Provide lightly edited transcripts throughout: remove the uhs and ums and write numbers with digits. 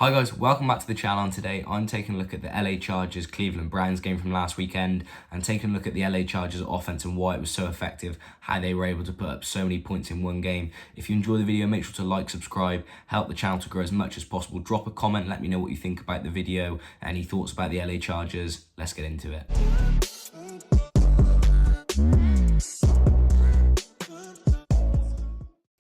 Hi guys, welcome back to the channel, and today I'm taking a look at the LA Chargers Cleveland Browns game from last weekend and taking a look at the LA Chargers offense and why it was so effective, how they were able to put up so many points in one game. If you enjoy the video, make sure to like, subscribe, help the channel to grow as much as possible. Drop a comment, let me know what you think about the video, any thoughts about the LA Chargers. Let's get into it.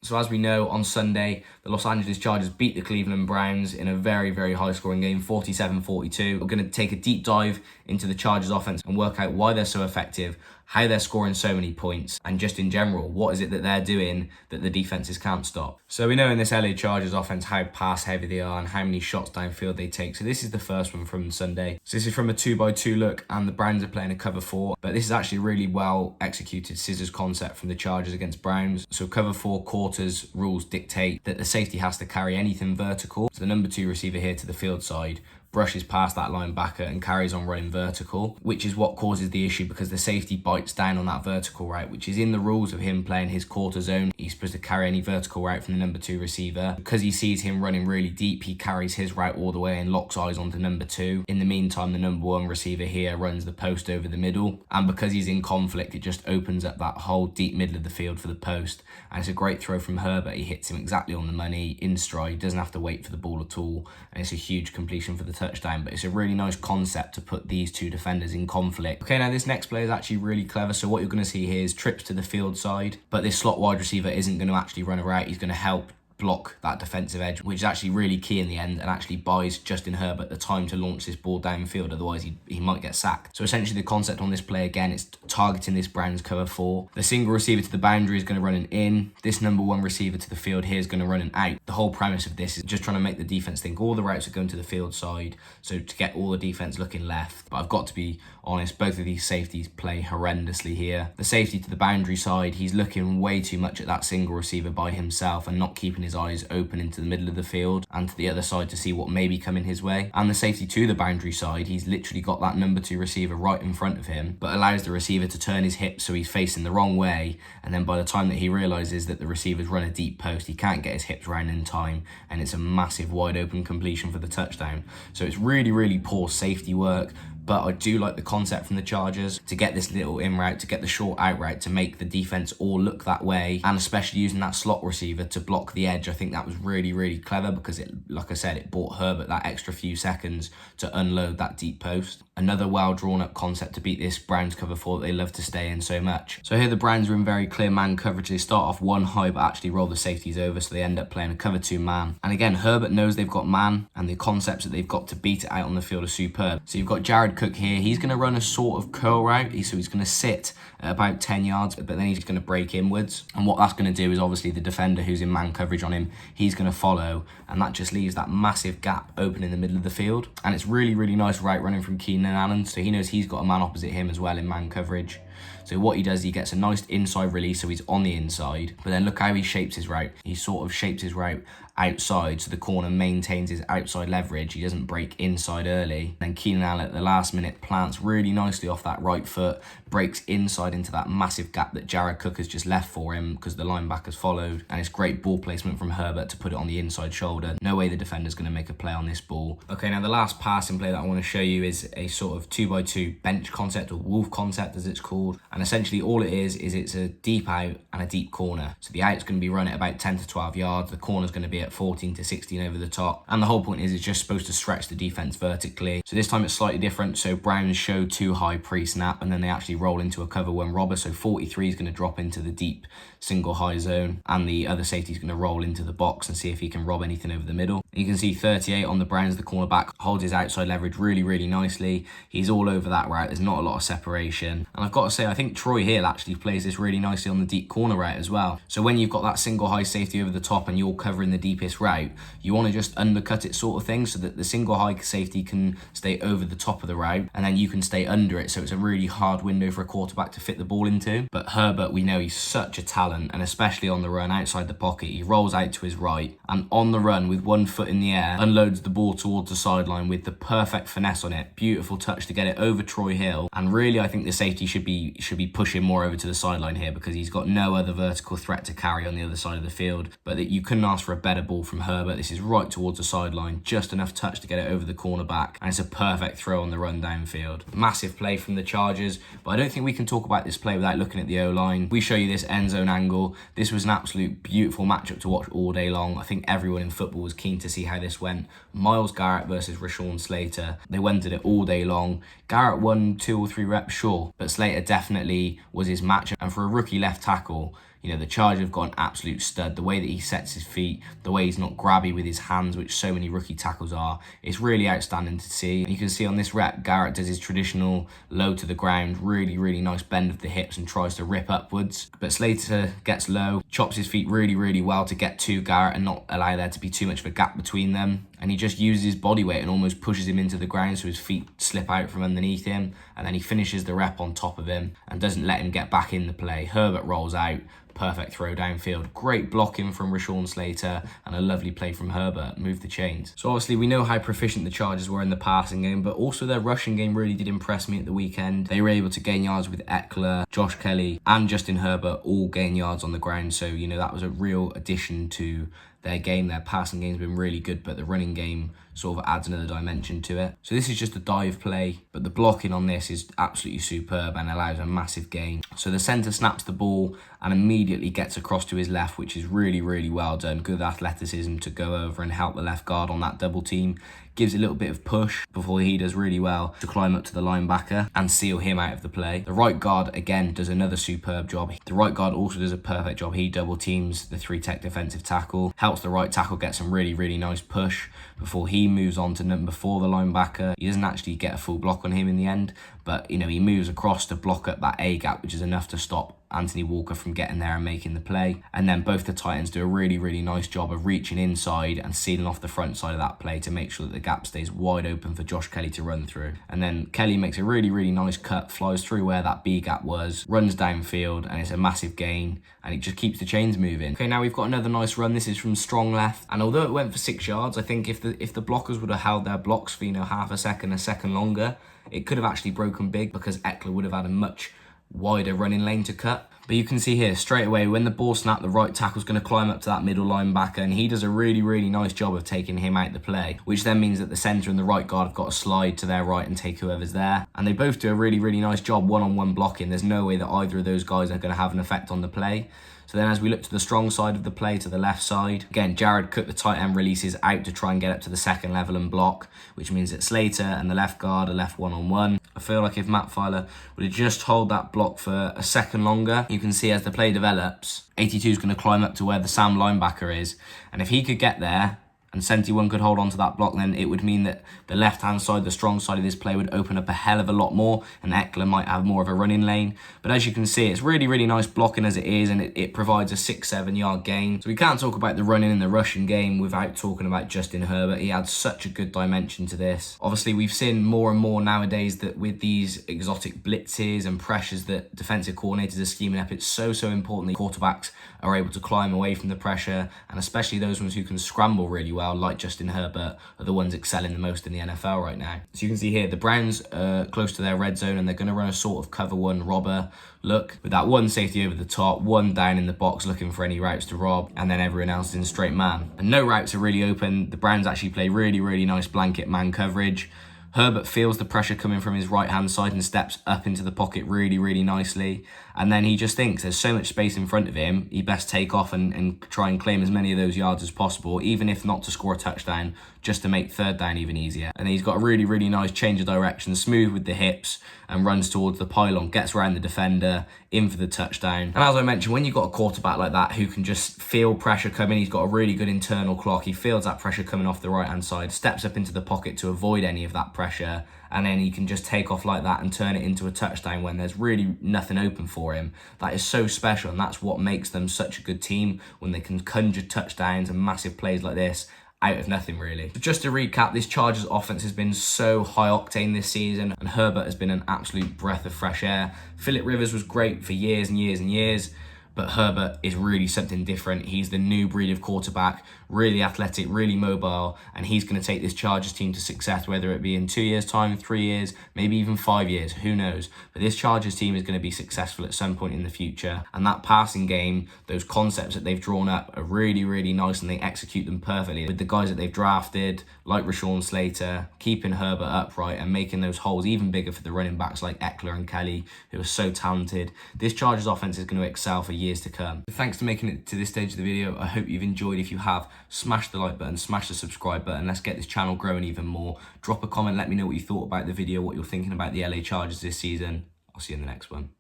So as we know, on Sunday, the Los Angeles Chargers beat the Cleveland Browns in a very, very high-scoring game, 47-42. We're going to take a deep dive into the Chargers offense and work out why they're so effective, how they're scoring so many points, and just in general, what is it that they're doing that the defenses can't stop. So we know in this LA Chargers offense how pass-heavy they are and how many shots downfield they take. So this is the first one from Sunday. So this is from a 2x2 look, and the Browns are playing a cover 4, but this is actually really well executed scissors concept from the Chargers against Browns. So cover 4 quarters rules dictate that the safety has to carry anything vertical. So the number 2 receiver here to the field side brushes past that linebacker and carries on running vertical, which is what causes the issue because the safety bites down on that vertical route, which is in the rules of him playing his quarter zone. He's supposed to carry any vertical route from the number 2 receiver. Because he sees him running really deep, he carries his route all the way and locks eyes onto number 2. In the meantime, the number 1 receiver here runs the post over the middle, and because he's in conflict, it just opens up that whole deep middle of the field for the post. And it's a great throw from Herbert. He hits him exactly on the money, in stride. He doesn't have to wait for the ball at all, and it's a huge completion for the touchdown. But it's a really nice concept to put these two defenders in conflict. Okay, now this next play is actually really clever. So what you're going to see here is trips to the field side, but this slot wide receiver isn't going to actually run a route. He's going to help block that defensive edge, which is actually really key in the end and actually buys Justin Herbert the time to launch this ball downfield. Otherwise he might get sacked. So essentially the concept on this play again is targeting this Browns cover 4. The single receiver to the boundary is going to run an in. This number 1 receiver to the field here is going to run an out. The whole premise of this is just trying to make the defense think all the routes are going to the field side, so to get all the defense looking left. But I've got to be honest, both of these safeties play horrendously here. The safety to the boundary side, he's looking way too much at that single receiver by himself and not keeping his eyes open into the middle of the field and to the other side to see what may be coming his way. And the safety to the boundary side, he's literally got that number 2 receiver right in front of him, but allows the receiver to turn his hips so he's facing the wrong way, and then by the time that he realizes that the receiver's run a deep post, he can't get his hips round in time, and it's a massive wide open completion for the touchdown. So it's really, really poor safety work. But I do like the concept from the Chargers to get this little in route, to get the short out route, to make the defense all look that way, and especially using that slot receiver to block the edge. I think that was really, really clever because it, like I said, it bought Herbert that extra few seconds to unload that deep post. Another well drawn up concept to beat this Browns cover 4 that they love to stay in so much. So here the Browns are in very clear man coverage. They start off 1 high but actually roll the safeties over, so they end up playing a cover 2 man. And again, Herbert knows they've got man, and the concepts that they've got to beat it out on the field are superb. So you've got Jared Cook here. He's going to run a sort of curl route, so he's going to sit at about 10 yards, but then he's going to break inwards. And what that's going to do is obviously the defender who's in man coverage on him, he's going to follow, and that just leaves that massive gap open in the middle of the field. And it's really, really nice route running from Keenan, so he knows he's got a man opposite him as well in man coverage. So what he does, he gets a nice inside release, so he's on the inside. But then look how he shapes his route. He sort of shapes his route outside, so the corner maintains his outside leverage. He doesn't break inside early. Then Keenan Allen at the last minute plants really nicely off that right foot, breaks inside into that massive gap that Jared Cook has just left for him because the linebackers followed. And it's great ball placement from Herbert to put it on the inside shoulder. No way the defender's going to make a play on this ball. Okay, now the last passing play that I want to show you is a sort of 2x2 bench concept, or wolf concept as it's called. And essentially all it is it's a deep out and a deep corner. So the out's going to be run at about 10 to 12 yards. The corner's going to be at 14 to 16 over the top. And the whole point is it's just supposed to stretch the defense vertically. So this time it's slightly different. So Browns show 2 high pre-snap, and then they actually roll into a cover 1 robber. So 43 is going to drop into the deep single high zone, and the other safety is going to roll into the box and see if he can rob anything over the middle. You can see 38 on the Browns, the cornerback, holds his outside leverage really, really nicely. He's all over that route. There's not a lot of separation. And I've got to say, I think Troy Hill actually plays this really nicely on the deep corner route as well. So when you've got that single high safety over the top and you're covering the deepest route, you want to just undercut it sort of thing so that the single high safety can stay over the top of the route and then you can stay under it. So it's a really hard window for a quarterback to fit the ball into. But Herbert, we know he's such a talent, and especially on the run outside the pocket, he rolls out to his right and on the run with 1 foot in the air, unloads the ball towards the sideline with the perfect finesse on it. Beautiful touch to get it over Troy Hill. And really, I think the safety should be pushing more over to the sideline here because he's got no other vertical threat to carry on the other side of the field. But that you couldn't ask for a better air ball from Herbert. This is right towards the sideline, just enough touch to get it over the cornerback, and it's a perfect throw on the run downfield. Massive play from the Chargers, but I don't think we can talk about this play without looking at the O-line. We show you this end zone angle. This was an absolute beautiful matchup to watch all day long. I think everyone in football was keen to see how this went. Myles Garrett versus Rashawn Slater. They went at it all day long. Garrett won 2 or 3 reps, sure, but Slater definitely was his match. And for a rookie left tackle, you know, the Chargers have got an absolute stud. The way that he sets his feet, the way he's not grabby with his hands, which so many rookie tackles are, it's really outstanding to see. And you can see on this rep, Garrett does his traditional low to the ground, really, really nice bend of the hips and tries to rip upwards. But Slater gets low, chops his feet really, really well to get to Garrett and not allow there to be too much of a gap between them. And he just uses his body weight and almost pushes him into the ground so his feet slip out from underneath him. And then he finishes the rep on top of him and doesn't let him get back in the play. Herbert rolls out. Perfect throw downfield. Great blocking from Rashawn Slater and a lovely play from Herbert. Move the chains. So obviously we know how proficient the Chargers were in the passing game, but also their rushing game really did impress me at the weekend. They were able to gain yards with Ekeler, Josh Kelly and Justin Herbert all gain yards on the ground. So, you know, that was a real addition to their game. Their passing game's been really good, but the running game sort of adds another dimension to it. So this is just a dive play, but the blocking on this is absolutely superb and allows a massive gain. So the center snaps the ball and immediately gets across to his left, which is really, really well done. Good athleticism to go over and help the left guard on that double team. Gives a little bit of push before he does really well to climb up to the linebacker and seal him out of the play. The right guard, again, does another superb job. The right guard also does a perfect job. He double teams the 3-tech defensive tackle, helps the right tackle get some really, really nice push before he moves on to number 4, the linebacker. He doesn't actually get a full block on him in the end, but, you know, he moves across to block up that A gap, which is enough to stop Anthony Walker from getting there and making the play. And then both the Titans do a really, really nice job of reaching inside and sealing off the front side of that play to make sure that the gap stays wide open for Josh Kelly to run through. And then Kelly makes a really, really nice cut, flies through where that B gap was, runs downfield, and it's a massive gain, and it just keeps the chains moving. Okay, now we've got another nice run. This is from strong left, and although it went for 6 yards, I think if the blockers would have held their blocks for, you know, half a second longer, it could have actually broken big because Ekeler would have had a much wider running lane to cut. But you can see here straight away when the ball snapped, the right tackle's going to climb up to that middle linebacker, and he does a really, really nice job of taking him out the play, which then means that the center and the right guard have got to slide to their right and take whoever's there. And they both do a really, really nice job one-on-one blocking. There's no way that either of those guys are going to have an effect on the play. So then as we look to the strong side of the play, to the left side, again, Jared Cook, the tight end, releases out to try and get up to the second level and block, which means that Slater and the left guard are left one-on-one. I feel like if Matt Filer would have just hold that block for a second longer, you can see as the play develops, 82 is going to climb up to where the Sam linebacker is. And if he could get there, and 71 could hold on to that block, then it would mean that the left-hand side, the strong side of this play, would open up a hell of a lot more, and Ekeler might have more of a running lane. But as you can see, it's really, really nice blocking as it is, and it provides a 6-7 yard gain. So we can't talk about the running and the rushing game without talking about Justin Herbert. He adds such a good dimension to this. Obviously, we've seen more and more nowadays that with these exotic blitzes and pressures that defensive coordinators are scheming up, it's so important that quarterbacks are able to climb away from the pressure, and especially those ones who can scramble really well, like Justin Herbert, are the ones excelling the most in the NFL right now. So you can see here, the Browns are close to their red zone, and they're going to run a sort of cover 1 robber look with that one safety over the top, one down in the box looking for any routes to rob, and then everyone else is in straight man. And no routes are really open. The Browns actually play really, really nice blanket man coverage. Herbert feels the pressure coming from his right-hand side and steps up into the pocket really, really nicely. And then he just thinks there's so much space in front of him, he best take off and try and claim as many of those yards as possible, even if not to score a touchdown, just to make third down even easier. And he's got a really, really nice change of direction, smooth with the hips, and runs towards the pylon, gets around the defender, in for the touchdown. And as I mentioned, when you've got a quarterback like that who can just feel pressure coming, he's got a really good internal clock, he feels that pressure coming off the right-hand side, steps up into the pocket to avoid any of that pressure, and then he can just take off like that and turn it into a touchdown when there's really nothing open for him. That is so special, and that's what makes them such a good team, when they can conjure touchdowns and massive plays like this out of nothing, really. So just to recap, this Chargers offense has been so high octane this season, and Herbert has been an absolute breath of fresh air. Phillip Rivers was great for years and years and years, But Herbert is really something different. He's the new breed of quarterback, really athletic, really mobile, and he's going to take this Chargers team to success, whether it be in 2 years' time, 3 years, maybe even 5 years, who knows. But this Chargers team is going to be successful at some point in the future, and that passing game, those concepts that they've drawn up are really, really nice, and they execute them perfectly. With the guys that they've drafted, like Rashawn, Slater, keeping Herbert upright and making those holes even bigger for the running backs like Ekeler and Kelly, who are so talented. This Chargers offense is going to excel for years to come. Thanks for making it to this stage of the video. I hope you've enjoyed. If you have, smash the like button, smash the subscribe button. Let's get this channel growing even more. Drop a comment, let me know what you thought about the video, what you're thinking about the LA Chargers this season. I'll see you in the next one.